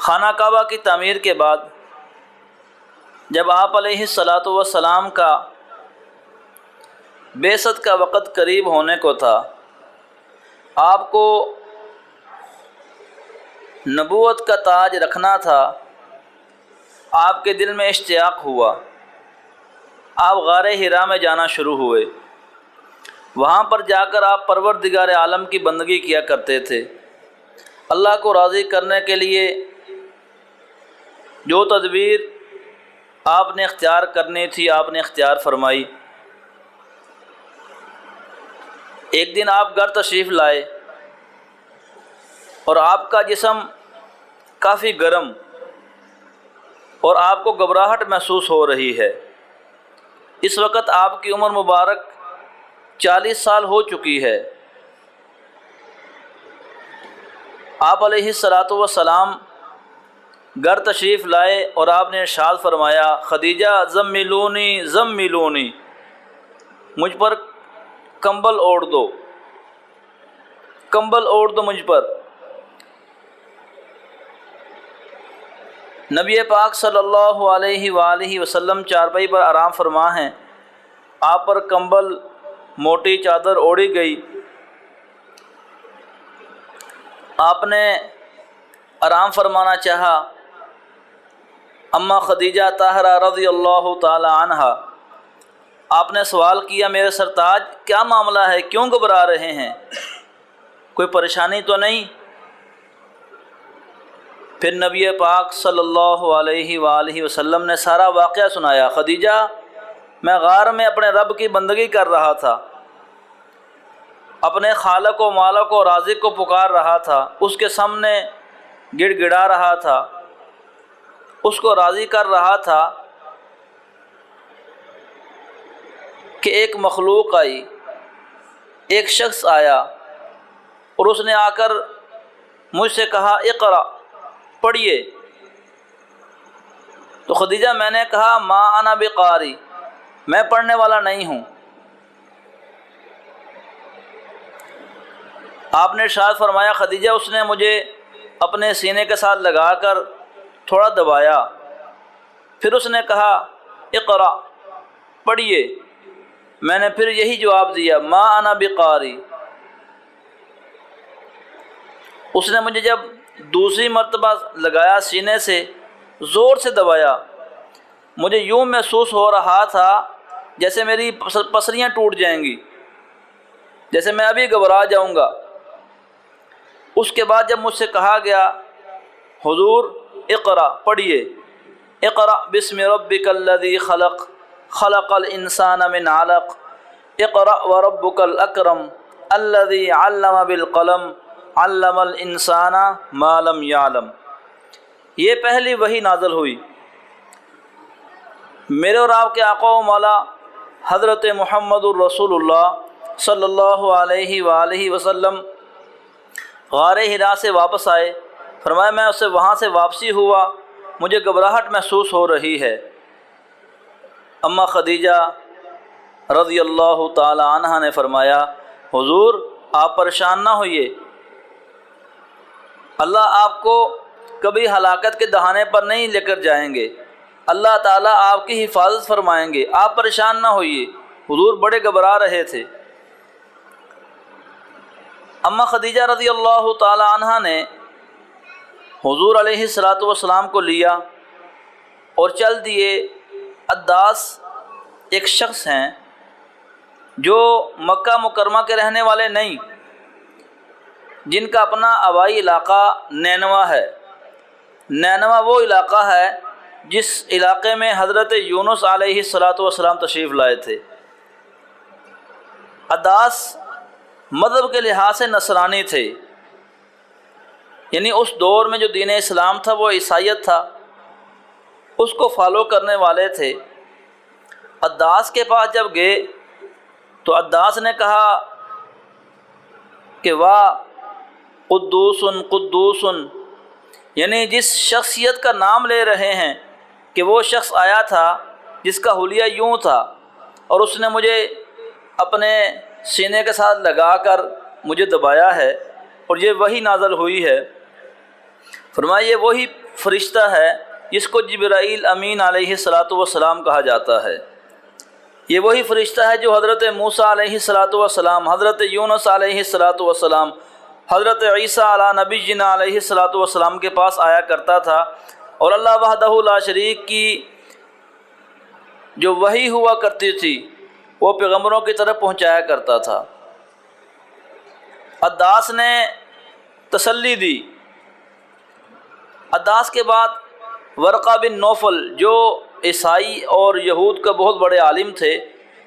خانہ کعبہ کی تعمیر کے بعد جب آپ علیہ الصلاۃ والسلام کا بعثت کا وقت قریب ہونے کو تھا، آپ کو نبوت کا تاج رکھنا تھا، آپ کے دل میں اشتیاق ہوا، آپ غار حرا میں جانا شروع ہوئے۔ وہاں پر جا کر آپ پروردگار عالم کی بندگی کیا کرتے تھے۔ اللہ کو راضی کرنے کے لیے جو تدبیر آپ نے اختیار کرنی تھی آپ نے اختیار فرمائی۔ ایک دن آپ گھر تشریف لائے اور آپ کا جسم کافی گرم اور آپ کو گھبراہٹ محسوس ہو رہی ہے۔ اس وقت آپ کی عمر مبارک 40 سال ہو چکی ہے۔ آپ علیہ الصلاۃ والسلام گھر تشریف لائے اور آپ نے ارشاد فرمایا، خدیجہ زملونی زملونی، مجھ پر کمبل اوڑھ دو، کمبل اوڑھ دو مجھ پر۔ نبی پاک صلی اللہ علیہ وآلہ وسلم چارپائی پر آرام فرما ہیں، آپ پر کمبل موٹی چادر اوڑھی گئی، آپ نے آرام فرمانا چاہا۔ اما خدیجہ طاہرہ رضی اللہ تعالی عنہا، آپ نے سوال کیا، میرے سرتاج کیا معاملہ ہے، کیوں گھبرا رہے ہیں، کوئی پریشانی تو نہیں؟ پھر نبی پاک صلی اللہ علیہ وآلہ وسلم نے سارا واقعہ سنایا۔ خدیجہ، میں غار میں اپنے رب کی بندگی کر رہا تھا، اپنے خالق و مالک و رازق کو پکار رہا تھا، اس کے سامنے گڑ گڑا رہا تھا، اس کو راضی کر رہا تھا کہ ایک مخلوق آئی، ایک شخص آیا اور اس نے آ کر مجھ سے کہا اقرأ، پڑھیے۔ تو خدیجہ میں نے کہا ما انا بقاری، میں پڑھنے والا نہیں ہوں۔ آپ نے ارشاد فرمایا، خدیجہ اس نے مجھے اپنے سینے کے ساتھ لگا کر تھوڑا دبایا، پھر اس نے کہا اقرأ، پڑھیے۔ میں نے پھر یہی جواب دیا، ما انا بقاری۔ اس نے مجھے جب دوسری مرتبہ لگایا، سینے سے زور سے دبایا، مجھے یوں محسوس ہو رہا تھا جیسے میری پسلیاں ٹوٹ جائیں گی، جیسے میں ابھی گھبرا جاؤں گا۔ اس کے بعد جب مجھ سے کہا گیا حضور اقرأ، پڑھیے، اقرأ بسم ربک الذی خلق، خلق الانسان من علق، اقرأ وربک الاکرم الذی علم بالقلم، علم الانسان ما لم یعلم۔ یہ پہلی وحی نازل ہوئی۔ میرے اور آپ کے آقا و مولا حضرت محمد الرسول اللہ صلی اللہ علیہ وآلہ وسلم غار حرا سے واپس آئے۔ فرمایا میں اسے وہاں سے واپسی ہوا، مجھے گھبراہٹ محسوس ہو رہی ہے۔ اما خدیجہ رضی اللہ تعالی عنہا نے فرمایا، حضور آپ پریشان نہ ہوئیے، اللہ آپ کو کبھی ہلاکت کے دہانے پر نہیں لے کر جائیں گے، اللہ تعالیٰ آپ کی حفاظت فرمائیں گے، آپ پریشان نہ ہوئیے۔ حضور بڑے گھبرا رہے تھے۔ اما خدیجہ رضی اللہ تعالی عنہا نے حضور علیہ الصلاۃ والسلام کو لیا اور چل دیے۔ عداس ایک شخص ہیں جو مکہ مکرمہ کے رہنے والے نہیں، جن کا اپنا آبائی علاقہ نینوا ہے۔ نینوا وہ علاقہ ہے جس علاقے میں حضرت یونس علیہ الصلاۃ والسلام تشریف لائے تھے۔ عداس مذہب کے لحاظ سے نصرانی تھے، یعنی اس دور میں جو دین اسلام تھا وہ عیسائیت تھا، اس کو فالو کرنے والے تھے۔ عداس کے پاس جب گئے تو عداس نے کہا کہ واہ قدوس قدوس، یعنی جس شخصیت کا نام لے رہے ہیں کہ وہ شخص آیا تھا جس کا حلیہ یوں تھا، اور اس نے مجھے اپنے سینے کے ساتھ لگا کر مجھے دبایا ہے، اور یہ وحی نازل ہوئی ہے۔ فرمایا یہ وہی فرشتہ ہے جس کو جبرائیل امین علیہ الصلاۃ والسلام کہا جاتا ہے۔ یہ وہی فرشتہ ہے جو حضرت موسیٰ علیہ الصلاۃ والسلام، حضرت یونس علیہ الصلاۃ والسلام، حضرت عیسیٰ علی نبینا علیہ الصلاۃ والسلام کے پاس آیا کرتا تھا، اور اللہ وحدہ لا شریک کی جو وحی ہوا کرتی تھی وہ پیغمبروں کی طرف پہنچایا کرتا تھا۔ عداس نے تسلی دی۔ عداس کے بعد ورقہ بن نوفل جو عیسائی اور یہود کا بہت بڑے عالم تھے،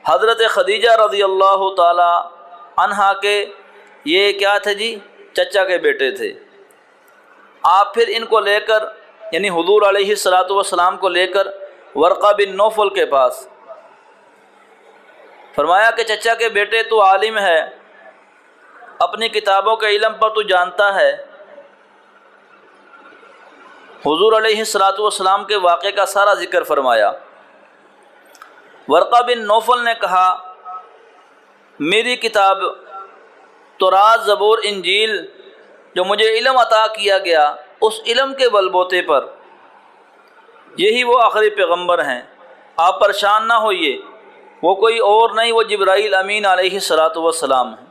حضرت خدیجہ رضی اللہ تعالی عنہا کے یہ کیا تھے جی، چچا کے بیٹے تھے۔ آپ پھر ان کو لے کر یعنی حضور علیہ الصلاۃ والسلام کو لے کر ورقہ بن نوفل کے پاس فرمایا کہ چچا کے بیٹے تو عالم ہے، اپنی کتابوں کے علم پر تو جانتا ہے۔ حضور علیہ الصلاۃ والسلام کے واقعے کا سارا ذکر فرمایا۔ ورقہ بن نوفل نے کہا میری کتاب تورات، زبور، انجیل جو مجھے علم عطا کیا گیا، اس علم کے بلبوتے پر یہی وہ آخری پیغمبر ہیں، آپ پریشان نہ ہوئیے، وہ کوئی اور نہیں، وہ جبرائیل امین علیہ الصلاۃ والسلام ہیں۔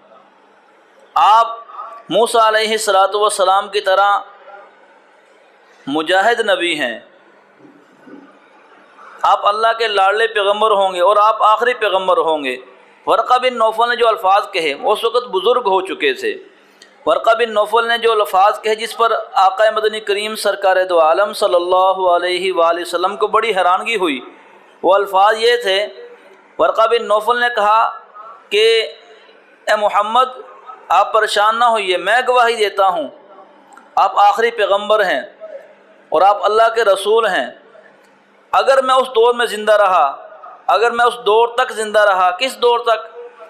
آپ موسیٰ علیہ الصلاۃ والسلام کی طرح مجاہد نبی ہیں، آپ اللہ کے لاڈلے پیغمبر ہوں گے اور آپ آخری پیغمبر ہوں گے۔ ورقہ بن نوفل نے جو الفاظ کہے وہ اس وقت بزرگ ہو چکے تھے۔ ورقہ بن نوفل نے جو الفاظ کہے جس پر آقا مدنی کریم سرکار دو عالم صلی اللہ علیہ وآلہ وسلم کو بڑی حیرانگی ہوئی، وہ الفاظ یہ تھے، ورقہ بن نوفل نے کہا کہ اے محمد آپ پریشان نہ ہوئیے، میں گواہی دیتا ہوں آپ آخری پیغمبر ہیں اور آپ اللہ کے رسول ہیں۔ اگر میں اس دور میں زندہ رہا، اگر میں اس دور تک زندہ رہا، کس دور تک؟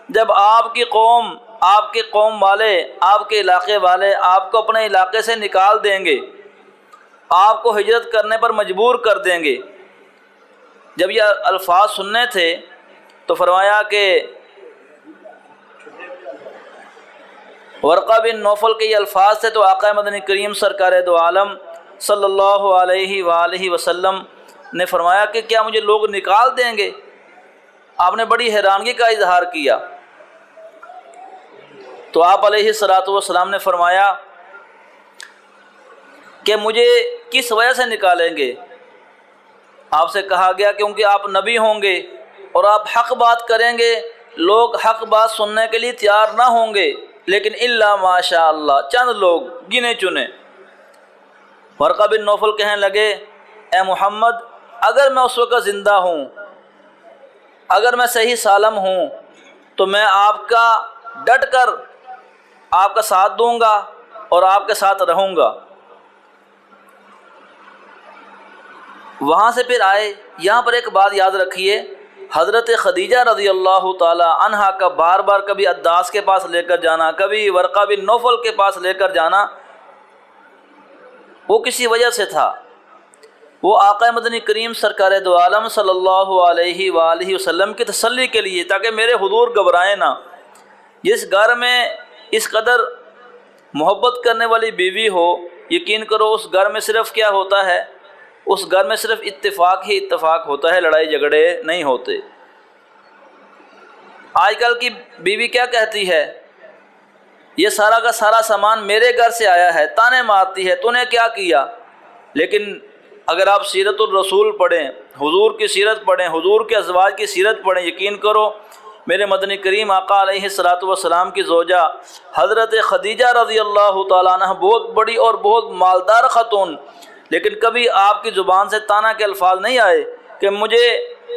جب آپ کی قوم، آپ کے قوم والے، آپ کے علاقے والے آپ کو اپنے علاقے سے نکال دیں گے، آپ کو ہجرت کرنے پر مجبور کر دیں گے۔ جب یہ الفاظ سننے تھے تو فرمایا کہ ورقہ بن نوفل کے یہ الفاظ تھے تو آقا مدنی کریم سرکار دو عالم صلی اللہ علیہ وآلہ وسلم نے فرمایا کہ کیا مجھے لوگ نکال دیں گے؟ آپ نے بڑی حیرانگی کا اظہار کیا۔ تو آپ علیہ الصلاۃ والسلام نے فرمایا کہ مجھے کس وجہ سے نکالیں گے؟ آپ سے کہا گیا کیونکہ آپ نبی ہوں گے اور آپ حق بات کریں گے، لوگ حق بات سننے کے لیے تیار نہ ہوں گے، لیکن الا ماشاء اللہ، چند لوگ گنے چنے۔ ورقہ بن نوفل کہنے لگے اے محمد اگر میں اس وقت زندہ ہوں، اگر میں صحیح سالم ہوں تو میں آپ کا ڈٹ کر آپ کا ساتھ دوں گا اور آپ کے ساتھ رہوں گا۔ وہاں سے پھر آئے، یہاں پر ایک بات یاد رکھیے، حضرت خدیجہ رضی اللہ تعالی عنہا کا بار بار کبھی عداس کے پاس لے کر جانا، کبھی ورقہ بن نوفل کے پاس لے کر جانا، وہ کسی وجہ سے تھا، وہ آقا مدنی کریم سرکار دو عالم صلی اللہ علیہ وآلہ وسلم کی تسلی کے لیے، تاکہ میرے حضور گھبرائیں نہ۔ جس گھر میں اس قدر محبت کرنے والی بیوی ہو، یقین کرو اس گھر میں صرف کیا ہوتا ہے، اس گھر میں صرف اتفاق ہی اتفاق ہوتا ہے، لڑائی جھگڑے نہیں ہوتے۔ آج کل کی بیوی کیا کہتی ہے، یہ سارا کا سارا سامان میرے گھر سے آیا ہے، تانے مارتی ہے، تو نے کیا کیا؟ لیکن اگر آپ سیرت الرسول پڑھیں، حضور کی سیرت پڑھیں، حضور کے ازواج کی سیرت پڑھیں، یقین کرو میرے مدنی کریم آقا علیہ الصلاۃ والسلام کی زوجہ حضرت خدیجہ رضی اللہ تعالیٰ عنہ بہت بڑی اور بہت مالدار خاتون، لیکن کبھی آپ کی زبان سے طعنہ کے الفاظ نہیں آئے کہ مجھے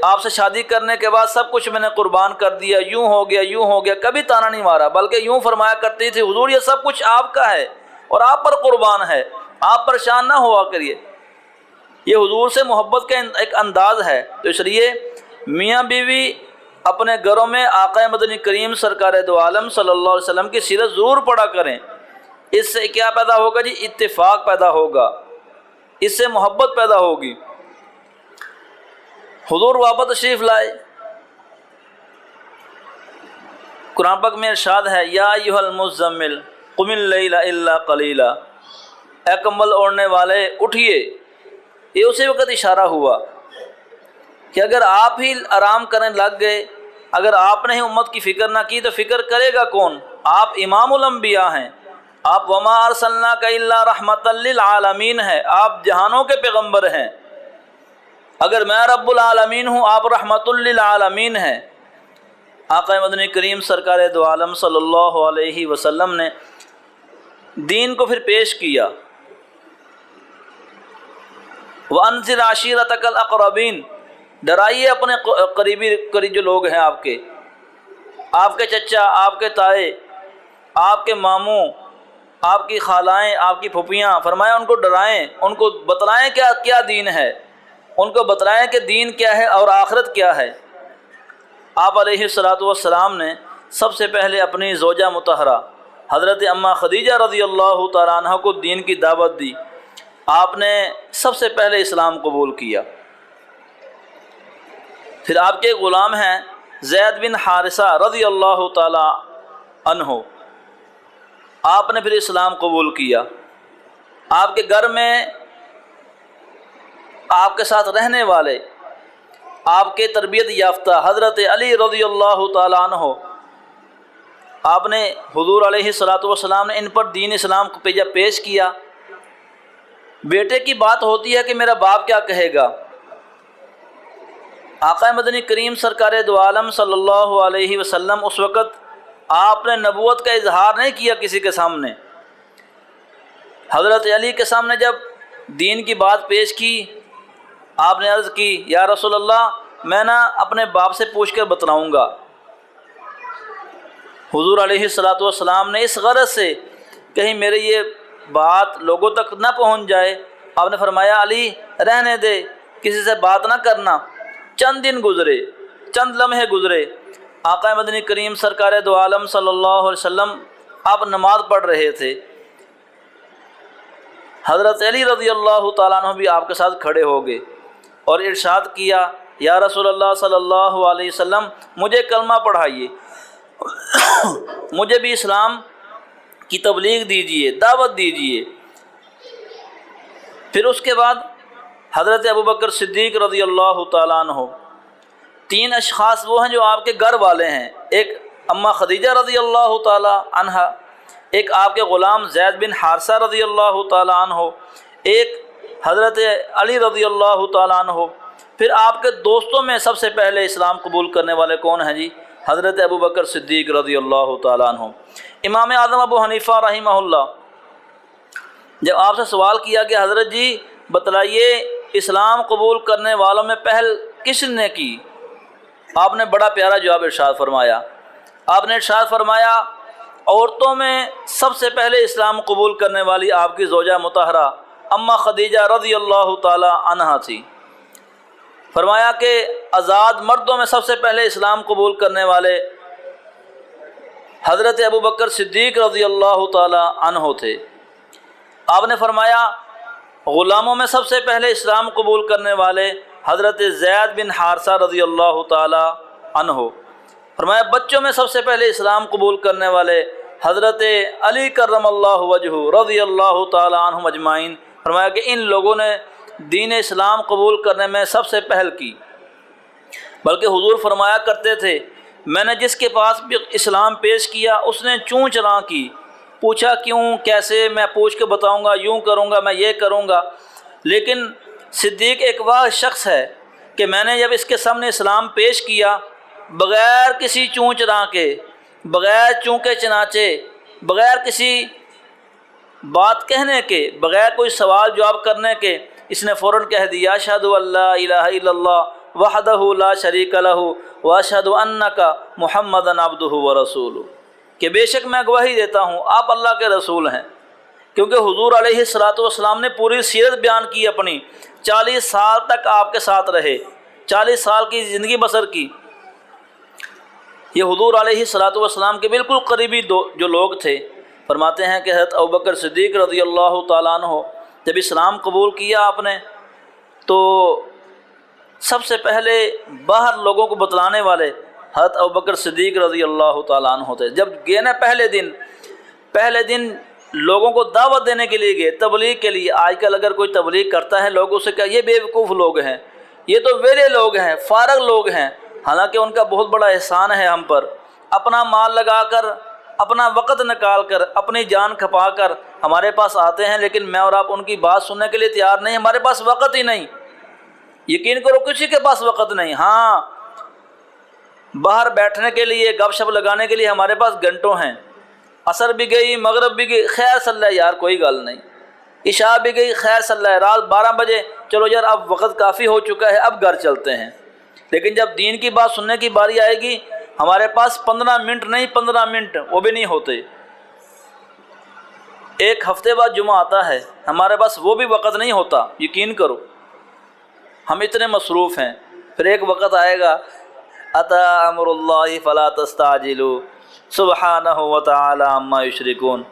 آپ سے شادی کرنے کے بعد سب کچھ میں نے قربان کر دیا، یوں ہو گیا یوں ہو گیا، کبھی طعنہ نہیں مارا، بلکہ یوں فرمایا کرتی تھی حضور یہ سب کچھ آپ کا ہے اور آپ پر قربان ہے، آپ پریشان نہ ہوا کریے۔ یہ حضور سے محبت کا ایک انداز ہے۔ تو اس لیے میاں بیوی اپنے گھروں میں آقا مدنی کریم سرکار دو عالم صلی اللہ علیہ وسلم کی سیرت ضرور پڑھا کریں۔ اس سے کیا پیدا ہوگا جی؟ اتفاق پیدا ہوگا، اس سے محبت پیدا ہوگی۔ حضور واپس تشریف لائے، قرآن پاک میں ارشاد ہے یا ایھا المزمل قم اللیل الا قلیلا، اے کمبل اوڑھنے والے اٹھیے یہ اسی وقت اشارہ ہوا کہ اگر آپ ہی آرام کرنے لگ گئے، اگر آپ نے ہی امت کی فکر نہ کی تو فکر کرے گا کون؟ آپ امام الانبیاء ہیں، آپ وما ارسلناک الا رحمۃ للعالمین ہے، آپ جہانوں کے پیغمبر ہیں۔ اگر میں رب العالمین ہوں، آپ رحمۃ للعالمین ہیں۔ آقا مدنی کریم سرکار دو عالم صلی اللہ علیہ وسلم نے دین کو پھر پیش کیا، وَأَنذِرْ عَشِيرَتَكَ الْأَقْرَبِينَ، ڈرائیے اپنے قریبی جو لوگ ہیں آپ کے چچا، آپ کے تائے، آپ کے ماموں، آپ کی خالائیں، آپ کی پھوپھیاں، فرمایا ان کو ڈرائیں، ان کو بتلائیں کیا دین ہے، ان کو بتلائیں کہ دین کیا ہے اور آخرت کیا ہے۔ آپ علیہ الصلاۃ والسلام نے سب سے پہلے اپنی زوجہ مطہرہ حضرت اماں خدیجہ رضی اللہ تعالیٰ عنہ کو دین کی دعوت دی، آپ نے سب سے پہلے اسلام قبول کیا۔ پھر آپ کے غلام ہیں زید بن حارثہ رضی اللہ تعالیٰ عنہ، آپ نے پھر اسلام قبول کیا۔ آپ کے گھر میں آپ کے ساتھ رہنے والے، آپ کے تربیت یافتہ حضرت علی رضی اللہ تعالیٰ عنہ، آپ نے حضور علیہ الصلاۃ والسلام نے ان پر دین اسلام کو پیش کیا۔ بیٹے کی بات ہوتی ہے کہ میرا باپ کیا کہے گا، آقا مدنی کریم سرکار دو عالم صلی اللہ علیہ وسلم اس وقت آپ نے نبوت کا اظہار نہیں کیا کسی کے سامنے۔ حضرت علی کے سامنے جب دین کی بات پیش کی، آپ نے عرض کی یا رسول اللہ میں نہ اپنے باپ سے پوچھ کر بتلاؤں گا۔ حضور علیہ الصلاۃ والسلام نے اس غرض سے کہیں میرے یہ بات لوگوں تک نہ پہنچ جائے، آپ نے فرمایا علی رہنے دے، کسی سے بات نہ کرنا۔ چند دن گزرے، چند لمحے گزرے، آقا مدنی کریم سرکار دو عالم صلی اللہ علیہ وسلم آپ نماز پڑھ رہے تھے، حضرت علی رضی اللہ تعالیٰ عنہ بھی آپ کے ساتھ کھڑے ہو گئے اور ارشاد کیا یا رسول اللہ صلی اللہ علیہ وسلم مجھے کلمہ پڑھائیے، مجھے بھی اسلام کی تبلیغ دیجیے، دعوت دیجیے۔ پھر اس کے بعد حضرت ابوبکر صدیق رضی اللہ تعالیٰ عنہ، تین اشخاص وہ ہیں جو آپ کے گھر والے ہیں، ایک اماں خدیجہ رضی اللہ تعالیٰ عنہ، ایک آپ کے غلام زید بن حارثہ رضی اللہ تعالیٰ عنہ، ایک حضرت علی رضی اللہ تعالیٰ عنہ۔ پھر آپ کے دوستوں میں سب سے پہلے اسلام قبول کرنے والے کون ہیں جی؟ حضرت ابوبکر صدیق رضی اللہ تعالیٰ عنہ۔ امام اعظم ابو حنیفہ رحمہ اللہ، جب آپ سے سوال کیا کہ حضرت جی بتلائیے اسلام قبول کرنے والوں میں پہل کس نے کی، آپ نے بڑا پیارا جواب ارشاد فرمایا۔ آپ نے ارشاد فرمایا عورتوں میں سب سے پہلے اسلام قبول کرنے والی آپ کی زوجہ مطہرہ اماں خدیجہ رضی اللہ تعالی عنہا تھی۔ فرمایا کہ آزاد مردوں میں سب سے پہلے اسلام قبول کرنے والے حضرت ابوبکر صدیق رضی اللہ تعالی عنہ تھے۔ آپ نے فرمایا غلاموں میں سب سے پہلے اسلام قبول کرنے والے حضرت زید بن حارثہ رضی اللہ تعالی عنہ۔ فرمایا بچوں میں سب سے پہلے اسلام قبول کرنے والے حضرت علی کرم اللہ وجہہ رضی اللہ تعالی عنہم اجمعین۔ فرمایا کہ ان لوگوں نے دین اسلام قبول کرنے میں سب سے پہل کی۔ بلکہ حضور فرمایا کرتے تھے میں نے جس کے پاس بھی اسلام پیش کیا اس نے چوں چراں کی، پوچھا کیوں کیسے، میں پوچھ کے بتاؤں گا، یوں کروں گا، میں یہ کروں گا۔ لیکن صدیق ایک وہ شخص ہے کہ میں نے جب اس کے سامنے اسلام پیش کیا بغیر کسی چوں چراں کے، بغیر چونکے چنانچے، بغیر کسی بات کہنے کے، بغیر کوئی سوال جواب کرنے کے، اس نے فوراً کہہ دیا اشہد ان لا الہ الا اللہ وحدہ لا شریک لہ واشہد انک محمدا عبدہ ورسولہ، کہ بے شک میں گواہی دیتا ہوں آپ اللہ کے رسول ہیں۔ کیونکہ حضور علیہ الصلاۃ والسلام نے پوری سیرت بیان کی اپنی، 40 سال تک آپ کے ساتھ رہے، 40 سال کی زندگی بسر کی۔ یہ حضور علیہ الصلاۃ والسلام کے بالکل قریبی جو لوگ تھے۔ فرماتے ہیں کہ حضرت ابوبکر صدیق رضی اللہ تعالیٰ عنہ جب اسلام قبول کیا آپ نے تو سب سے پہلے باہر لوگوں کو بتلانے والے حضرت ابوبکر صدیق رضی اللہ تعالیٰ عنہ تھے۔ جب گئے نا پہلے دن لوگوں کو دعوت دینے کے لیے گئے، تبلیغ کے لیے۔ آج کل اگر کوئی تبلیغ کرتا ہے لوگ اسے کہا یہ بیوقوف لوگ ہیں، یہ تو ویلے لوگ ہیں، فارغ لوگ ہیں، حالانکہ ان کا بہت بڑا احسان ہے ہم پر۔ اپنا مال لگا کر، اپنا وقت نکال کر، اپنی جان کھپا کر ہمارے پاس آتے ہیں، لیکن میں اور آپ ان کی بات سننے کے لیے تیار نہیں، ہمارے پاس وقت ہی نہیں۔ یقین کرو کسی کے پاس وقت نہیں۔ ہاں، باہر بیٹھنے کے لیے، گپ شپ لگانے کے لیے ہمارے پاس گھنٹوں ہیں۔ عصر بھی گئی، مغرب بھی گئی، خیر صلی اللہ یار کوئی گل نہیں، عشاء بھی گئی، خیر صلی اللہ، رات 12 بجے چلو یار اب وقت کافی ہو چکا ہے، اب گھر چلتے ہیں۔ لیکن جب دین کی بات سننے کی باری آئے گی ہمارے پاس 15 منٹ نہیں، 15 منٹ وہ بھی نہیں ہوتے۔ ایک ہفتے بعد جمعہ آتا ہے، ہمارے پاس وہ بھی وقت نہیں ہوتا، یقین کرو ہم اتنے مصروف ہیں۔ پھر ایک وقت آئے گا، اتی امر اللہ فلا تستعجلوا سبحانہ وتعالی عما یشرکون،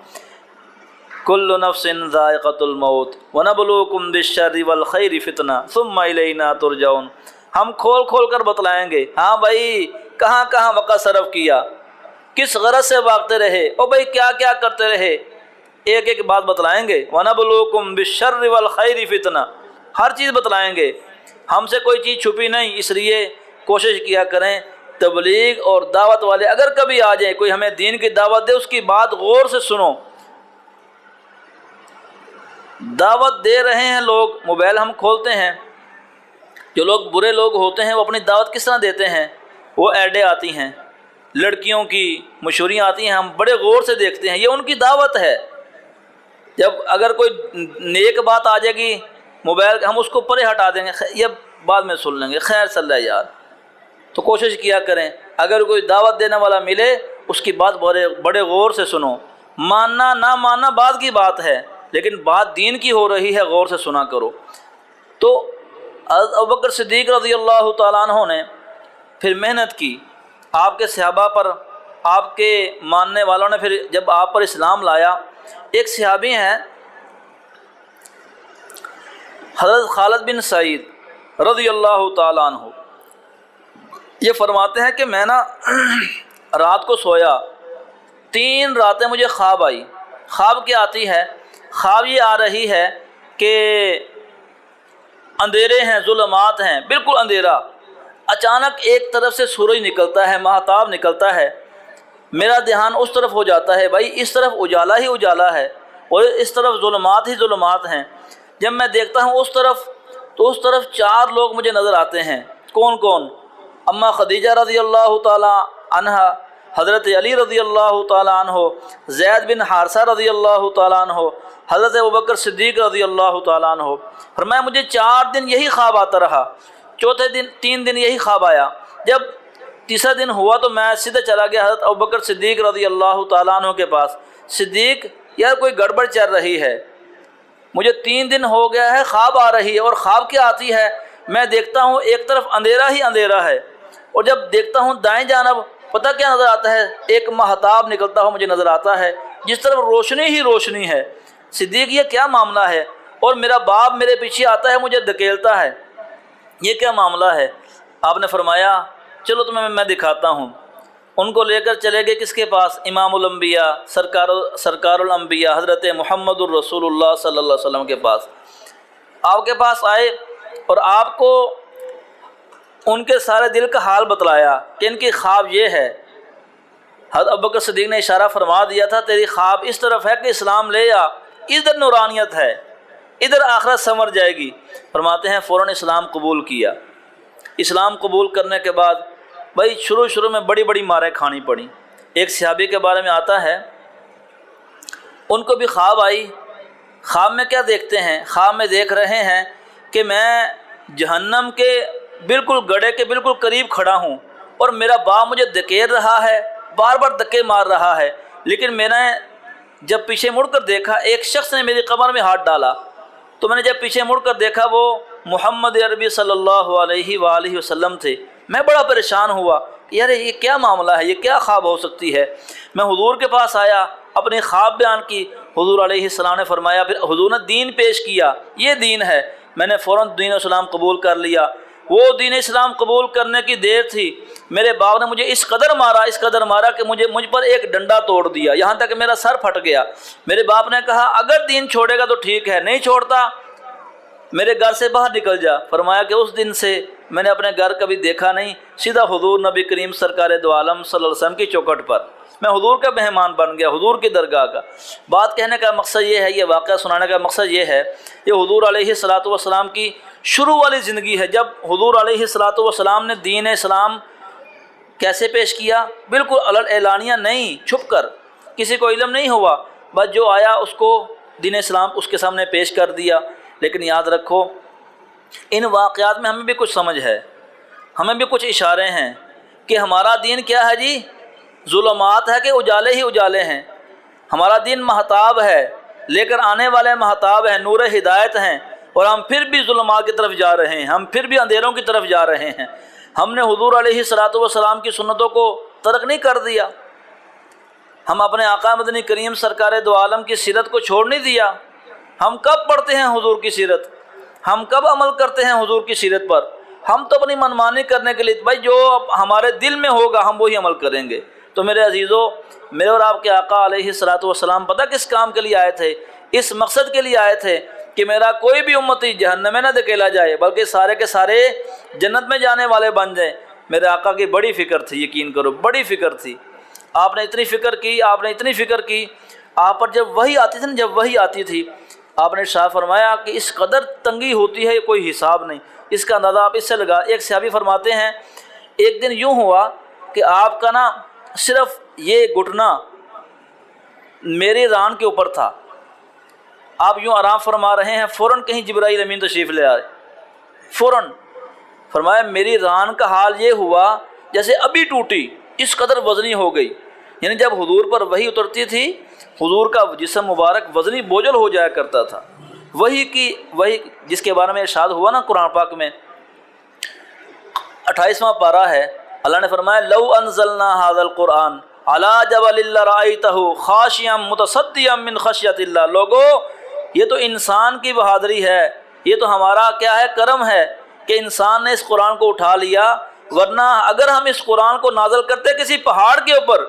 کل نفس ذائقۃ الموت ونبلوکم بالشر والخیر فتنہ ثم الینا ترجعون۔ ہم کھول کھول کر بتلائیں گے، ہاں بھائی کہاں کہاں وقت صرف کیا، کس غرض سے بھاگتے رہے، او بھائی کیا کیا کرتے رہے، ایک ایک بات بتلائیں گے۔ وَنَبْلُوكُمْ بِالشَّرِّ وَالْخَيْرِ فِتْنَةً، ہر چیز بتلائیں گے، ہم سے کوئی چیز چھپی نہیں۔ اس لیے کوشش کیا کریں تبلیغ اور دعوت والے اگر کبھی آ جائیں، کوئی ہمیں دین کی دعوت دے، اس کی بات غور سے سنو۔ دعوت دے رہے ہیں لوگ، موبائل ہم کھولتے ہیں، جو لوگ برے لوگ ہوتے ہیں وہ اپنی دعوت کس طرح دیتے ہیں، وہ ایڈیں آتی ہیں، لڑکیوں کی مشہوریاں آتی ہیں، ہم بڑے غور سے دیکھتے ہیں، یہ ان کی دعوت ہے۔ جب اگر کوئی نیک بات آ جائے گی موبائل، ہم اس کو پرے ہٹا دیں گے، یہ بعد میں سن لیں گے، خیر صلی اللہ یار۔ تو کوشش کیا کریں اگر کوئی دعوت دینے والا ملے اس کی بات بڑے غور سے سنو۔ ماننا نہ ماننا بعد کی بات ہے، لیکن بات دین کی ہو رہی ہے، غور سے سنا کرو۔ تو حضرت ابوبکر صدیق رضی اللہ تعالیٰ عنہ نے پھر محنت کی، آپ کے صحابہ پر، آپ کے ماننے والوں نے پھر جب آپ پر اسلام لایا۔ ایک صحابی ہیں حضرت خالد بن سعید رضی اللہ تعالیٰ عنہ، یہ فرماتے ہیں کہ میں نا رات کو سویا، 3 راتیں مجھے خواب آئی۔ خواب کیا آتی ہے؟ خواب یہ آ رہی ہے کہ اندھیرے ہیں، ظلمات ہیں، بالکل اندھیرا، اچانک ایک طرف سے سورج نکلتا ہے، ماہتاب نکلتا ہے، میرا دھیان اس طرف ہو جاتا ہے، بھائی اس طرف اجالا ہی اجالا ہے اور اس طرف ظلمات ہی ظلمات ہیں۔ جب میں دیکھتا ہوں اس طرف تو اس طرف 4 لوگ مجھے نظر آتے ہیں۔ کون کون؟ اما خدیجہ رضی اللہ تعالی عنہا، حضرت علی رضی اللہ تعالی عنہ، زید بن حارثہ رضی اللہ تعالی عنہ، حضرت ابوبکر صدیق رضی اللہ تعالی عنہ۔ فرمایا مجھے 4 دن یہی خواب آتا رہا، چوتھے دن 3 دن یہی خواب آیا، جب تیسرا دن ہوا تو میں سیدھے چلا گیا حضرت ابوبکر صدیق رضی اللہ تعالیٰ عنہ کے پاس۔ صدیق یار کوئی گڑبڑ چل رہی ہے، مجھے 3 دن ہو گیا ہے، خواب آ رہی ہے، اور خواب کیا آتی ہے، میں دیکھتا ہوں ایک طرف اندھیرا ہی اندھیرا ہے، اور جب دیکھتا ہوں دائیں جانب پتہ کیا نظر آتا ہے، ایک ماہتاب نکلتا ہوا مجھے نظر آتا ہے، جس طرف روشنی ہی روشنی ہے۔ صدیق یہ کیا معاملہ ہے، اور میرا باپ میرے پیچھے آتا ہے، مجھے دھکیلتا ہے، یہ کیا معاملہ ہے؟ آپ نے فرمایا چلو تمہیں میں دکھاتا ہوں۔ ان کو لے کر چلے گئے کس کے پاس؟ امام الانبیاء، سرکار الانبیاء حضرت محمد الرسول اللہ صلی اللہ علیہ وسلم کے پاس۔ آپ کے پاس آئے اور آپ کو ان کے سارے دل کا حال بتلایا کہ ان کی خواب یہ ہے۔ حضرت ابوبکر صدیق نے اشارہ فرما دیا تھا تیری خواب اس طرف ہے کہ اسلام لے آ، ادھر نورانیت ہے، ادھر آخرت سنور جائے گی۔ فرماتے ہیں فوراً اسلام قبول کیا۔ اسلام قبول کرنے کے بعد بھائی شروع میں بڑی بڑی ماریں کھانی پڑیں۔ ایک صحابی کے بارے میں آتا ہے ان کو بھی خواب آئی۔ خواب میں کیا دیکھتے ہیں؟ خواب میں دیکھ رہے ہیں کہ میں جہنم کے بالکل گڑھے کے بالکل قریب کھڑا ہوں اور میرا باپ مجھے دھکیل رہا ہے، بار بار دھکے مار رہا ہے، لیکن میں نے جب پیچھے مڑ کر دیکھا ایک شخص نے میری کمر میں ہاتھ ڈالا، تو میں نے جب پیچھے مڑ کر دیکھا وہ محمد عربی صلی اللہ علیہ وآلہ وسلم تھے۔ میں بڑا پریشان ہوا کہ یار یہ کیا معاملہ ہے، یہ کیا خواب ہو سکتی ہے۔ میں حضور کے پاس آیا، اپنی خواب بیان کی، حضور علیہ السلام نے فرمایا، پھر حضور نے دین پیش کیا، یہ دین ہے۔ میں نے فوراً دین و اسلام قبول کر لیا۔ وہ دین اسلام قبول کرنے کی دیر تھی، میرے باپ نے مجھے اس قدر مارا کہ مجھ پر ایک ڈنڈا توڑ دیا، یہاں تک کہ میرا سر پھٹ گیا۔ میرے باپ نے کہا اگر دین چھوڑے گا تو ٹھیک ہے، نہیں چھوڑتا میرے گھر سے باہر نکل جا۔ فرمایا کہ اس دن سے میں نے اپنے گھر کبھی دیکھا نہیں، سیدھا حضور نبی کریم سرکار دو عالم صلی اللہ علیہ وسلم کی چوکھٹ پر میں حضور کا مہمان بن گیا، حضور کی درگاہ کا۔ بات کہنے کا مقصد یہ ہے، یہ واقعہ سنانے کا مقصد یہ ہے، یہ حضور علیہ الصلوۃ والسلام کی شروع والی زندگی ہے، جب حضور علیہ الصلوۃ والسلام نے دین اسلام کیسے پیش کیا، بالکل اعلانیہ نہیں، چھپ کر، کسی کو علم نہیں ہوا، بس جو آیا اس کو دین اسلام اس کے سامنے پیش کر دیا۔ لیکن یاد رکھو ان واقعات میں ہمیں بھی کچھ سمجھ ہے، ہمیں بھی کچھ اشارے ہیں کہ ہمارا دین کیا ہے جی، ظلمات ہے کہ اجالے ہی اجالے ہیں۔ ہمارا دین مہتاب ہے، لے کر آنے والے مہتاب ہیں، نور ہدایت ہیں، اور ہم پھر بھی ظلمات کی طرف جا رہے ہیں، ہم پھر بھی اندھیروں کی طرف جا رہے ہیں۔ ہم نے حضور علیہ الصلوۃ والسلام کی سنتوں کو ترک نہیں کر دیا، ہم اپنے آقا مدنی کریم سرکار دو عالم کی سیرت کو چھوڑ نہیں دیا۔ ہم کب پڑھتے ہیں حضور کی سیرت، ہم کب عمل کرتے ہیں حضور کی سیرت پر؟ ہم تو اپنی منمانی کرنے کے لیے بھائی جو ہمارے دل میں ہوگا ہم وہی عمل کریں گے۔ تو میرے عزیزو، میرے اور آپ کے آقا علیہ الصلوۃ والسلام پتہ کس کام کے لیے آئے تھے؟ اس مقصد کے لیے آئے تھے کہ میرا کوئی بھی امتی جہنم میں نہ دھکیلا جائے، بلکہ سارے کے سارے جنت میں جانے والے بن جائیں۔ میرے آقا کی بڑی فکر تھی، یقین کرو بڑی فکر تھی۔ آپ نے اتنی فکر کی، آپ پر جب وحی آتی تھی آپ نے ارشاد فرمایا کہ اس قدر تنگی ہوتی ہے کوئی حساب نہیں۔ اس کا اندازہ آپ اس سے لگا، ایک صحابی فرماتے ہیں ایک دن یوں ہوا کہ آپ کا نا صرف یہ گھٹنا میری ران کے اوپر تھا، آپ یوں آرام فرما رہے ہیں، فوراً کہیں جبرائیل امین تشریف لے آئے، فوراً فرمایا میری ران کا حال یہ ہوا جیسے ابھی ٹوٹی، اس قدر وزنی ہو گئی۔ یعنی جب حضور پر وحی اترتی تھی حضور کا جسم مبارک وزنی بوجھل ہو جایا کرتا تھا۔ وہی جس کے بارے میں ارشاد ہوا نا قرآن پاک میں 28واں پارہ ہے، اللہ نے فرمایا لو انزلنا هذا القرآن على جبل لرأيته خاشعا متصدعا من خشیۃ اللہ۔ لوگو یہ تو انسان کی بہادری ہے، یہ تو ہمارا کیا ہے، کرم ہے کہ انسان نے اس قرآن کو اٹھا لیا، ورنہ اگر ہم اس قرآن کو نازل کرتے کسی پہاڑ کے اوپر،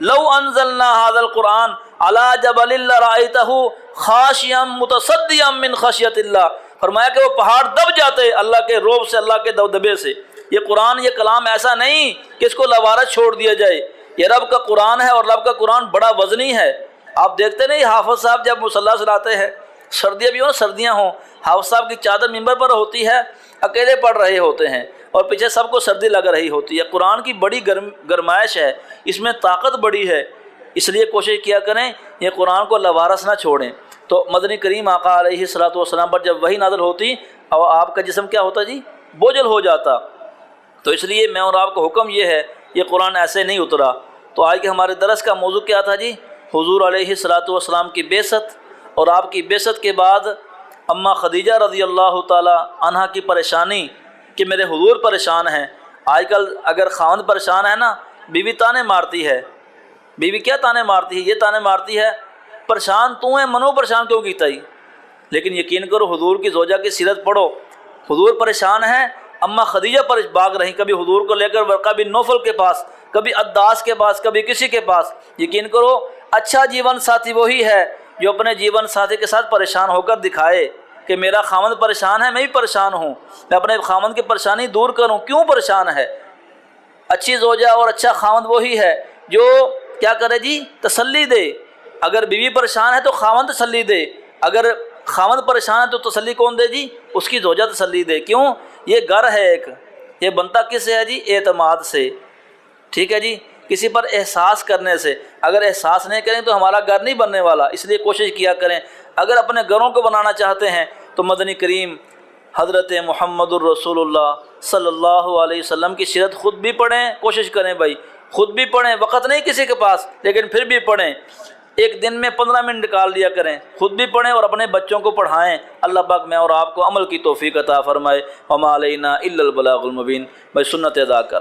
لو انزلنا هذا القرآن على جبل لرأيته خاشعا متصدعا من خشیۃ اللہ، فرمایا کہ وہ پہاڑ دب جاتے اللہ کے روب سے، اللہ کے دبدبے سے۔ یہ قرآن، یہ کلام ایسا نہیں کہ اس کو لوارت چھوڑ دیا جائے، یہ رب کا قرآن ہے، اور رب کا قرآن بڑا وزنی ہے۔ آپ دیکھتے نہیں حافظ صاحب جب مصلی سے لاتے ہیں، سردیاں بھی ہوں سردیاں ہوں، حافظ صاحب کی چادر ممبر پر ہوتی ہے، اکیلے پڑھ رہے ہوتے ہیں اور پیچھے سب کو سردی لگ رہی ہوتی ہے۔ قرآن کی بڑی گرمائش ہے، اس میں طاقت بڑی ہے، اس لیے کوشش کیا کریں یہ قرآن کو لوارس نہ چھوڑیں۔ تو مدنی کریم آقا علیہ الصلوۃ والسلام پر جب وحی نازل ہوتی اور آپ کا جسم کیا ہوتا جی، بوجھل ہو جاتا۔ تو اس لیے میں اور آپ کو حکم یہ ہے، یہ قرآن ایسے نہیں اترا۔ تو آج کے ہمارے درس کا موضوع کیا تھا جی؟ حضور علیہ الصلوۃ والسلام کی بعثت، اور آپ کی بعثت کے بعد اماں خدیجہ رضی اللہ تعالی عنہا کی پریشانی کہ میرے حضور پریشان ہیں۔ آج کل اگر خاوند پریشان ہے نا، بیوی تانے مارتی ہے۔ بیوی کیا تانے مارتی ہے؟ یہ تانے مارتی ہے پریشان تو ہے، منو پریشان کیوں کیتا ہی؟ لیکن یقین کرو حضور کی زوجہ کی سیرت پڑھو، حضور پریشان ہیں، اماں خدیجہ پر باغ رہیں، کبھی حضور کو لے کر ورقہ بن نوفل کے پاس، کبھی عداس کے پاس، کبھی کسی کے پاس۔ یقین کرو اچھا جیون ساتھی وہی ہے جو اپنے جیون ساتھی کے ساتھ پریشان ہو کر دکھائے کہ میرا خاوند پریشان ہے، میں بھی پریشان ہوں، میں اپنے خاوند کی پریشانی دور کروں، کیوں پریشان ہے؟ اچھی زوجہ اور اچھا خاوند وہی ہے جو کیا کرے جی، تسلی دے۔ اگر بیوی پریشان ہے تو خاوند تسلی دے، اگر خاوند پریشان ہے تو تسلی کون دے جی؟ اس کی زوجہ تسلی دے۔ کیوں؟ یہ گھر ہے ایک، یہ بنتا کس سے ہے جی؟ اعتماد سے، ٹھیک ہے جی، کسی پر احساس کرنے سے۔ اگر احساس نہیں کریں تو ہمارا گھر نہیں بننے والا، اس لیے کوشش کیا کریں اگر اپنے گھروں کو بنانا چاہتے ہیں تو مدنی کریم حضرت محمد الرسول اللہ صلی اللہ علیہ وسلم کی سیرت خود بھی پڑھیں، کوشش کریں بھائی خود بھی پڑھیں، وقت نہیں کسی کے پاس لیکن پھر بھی پڑھیں، ایک دن میں 15 منٹ نکال دیا کریں، خود بھی پڑھیں اور اپنے بچوں کو پڑھائیں۔ اللہ پاک میں اور آپ کو عمل کی توفیق عطا فرمائے۔ وما علینا الا البلاغ المبین، بھائی سنت ادا کر۔